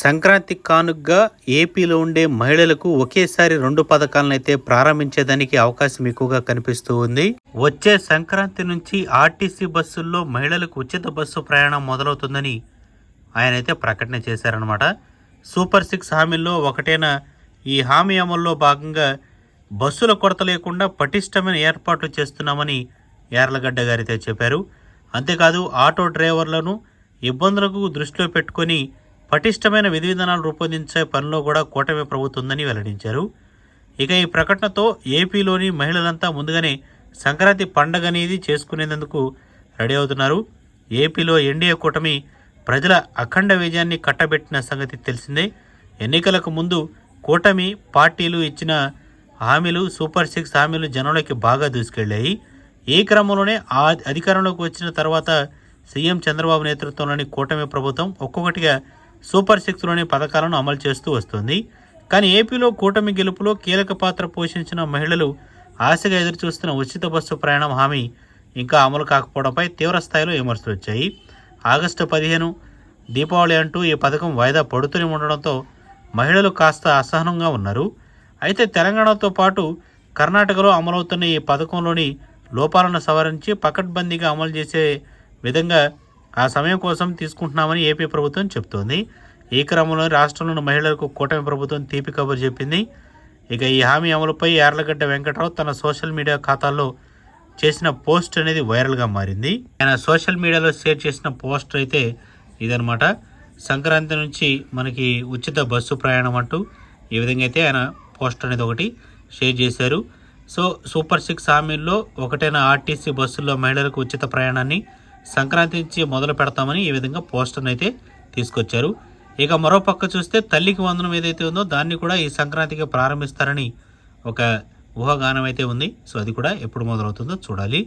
సంక్రాంతి కానుకగా ఏపీలో ఉండే మహిళలకు ఒకేసారి 2 పథకాలను అయితే ప్రారంభించేదానికి అవకాశం ఎక్కువగా కనిపిస్తూ ఉంది. వచ్చే సంక్రాంతి నుంచి ఆర్టీసీ బస్సుల్లో మహిళలకు ఉచిత బస్సు ప్రయాణం మొదలవుతుందని ఆయన అయితే ప్రకటన చేశారనమాట. సూపర్ 6 హామీల్లో ఒకటైన ఈ హామీ అమల్లో భాగంగా బస్సుల కొరత లేకుండా పటిష్టమైన ఏర్పాట్లు చేస్తున్నామని యార్లగడ్డ గారైతే చెప్పారు. అంతేకాదు ఆటో డ్రైవర్లను ఇబ్బందులకు దృష్టిలో పెట్టుకొని పటిష్టమైన విధి విధానాలు రూపొందించే పనిలో కూడా కూటమి ప్రభుత్వం ఉందని వెల్లడించారు. ఇక ఈ ప్రకటనతో ఏపీలోని మహిళలంతా ముందుగానే సంక్రాంతి పండగ అనేది చేసుకునేందుకు రెడీ అవుతున్నారు. ఏపీలో ఎన్డీఏ కూటమి ప్రజల అఖండ విజయాన్ని కట్టబెట్టిన సంగతి తెలిసిందే. ఎన్నికలకు ముందు కూటమి పార్టీలు ఇచ్చిన హామీలు సూపర్ 6 హామీలు జనంలోకి బాగా దూసుకెళ్లాయి. ఈ క్రమంలోనే అధికారంలోకి వచ్చిన తర్వాత సీఎం చంద్రబాబు నేతృత్వంలోని కూటమి ప్రభుత్వం ఒక్కొక్కటిగా సూపర్ 6లోని పథకాలను అమలు చేస్తూ వస్తుంది. కానీ ఏపీలో కూటమి గెలుపులో కీలక పాత్ర పోషించిన మహిళలు ఆశగా ఎదురుచూస్తున్న ఉచిత బస్సు ప్రయాణం హామీ ఇంకా అమలు కాకపోవడంపై తీవ్ర స్థాయిలో విమర్శలు వచ్చాయి. ఆగస్టు 15 దీపావళి అంటూ ఈ పథకం వాయిదా పడుతూనే ఉండడంతో మహిళలు కాస్త అసహనంగా ఉన్నారు. అయితే తెలంగాణతో పాటు కర్ణాటకలో అమలవుతున్న ఈ పథకంలోని లోపాలను సవరించి పకడ్బందీగా అమలు చేసే విధంగా ఆ సమయం కోసం తీసుకుంటున్నామని ఏపీ ప్రభుత్వం చెబుతోంది. ఈ క్రమంలో రాష్ట్రంలోని మహిళలకు కూటమి ప్రభుత్వం తీపి కబురు చెప్పింది. ఇక ఈ హామీ అమలుపై యార్లగడ్డ వెంకట్రావు తన సోషల్ మీడియా ఖాతాల్లో చేసిన పోస్ట్ అనేది వైరల్గా మారింది. ఆయన సోషల్ మీడియాలో షేర్ చేసిన పోస్ట్ అయితే ఇదనమాట. సంక్రాంతి నుంచి మనకి ఉచిత బస్సు ప్రయాణం అంటూ ఈ విధంగా అయితే ఆయన పోస్ట్ అనేది ఒకటి షేర్ చేశారు. సో సూపర్ 6 హామీల్లో ఒకటైన ఆర్టీసీ బస్సుల్లో మహిళలకు ఉచిత ప్రయాణాన్ని సంక్రాంతి నుంచి మొదలు పెడతామని ఈ విధంగా పోస్టర్ని అయితే తీసుకొచ్చారు. ఇక మరో పక్క చూస్తే తల్లికి వందనం ఏదైతే ఉందో దాన్ని కూడా ఈ సంక్రాంతికి ప్రారంభిస్తారని ఒక ఊహాగానం అయితే ఉంది. సో అది కూడా ఎప్పుడు మొదలవుతుందో చూడాలి.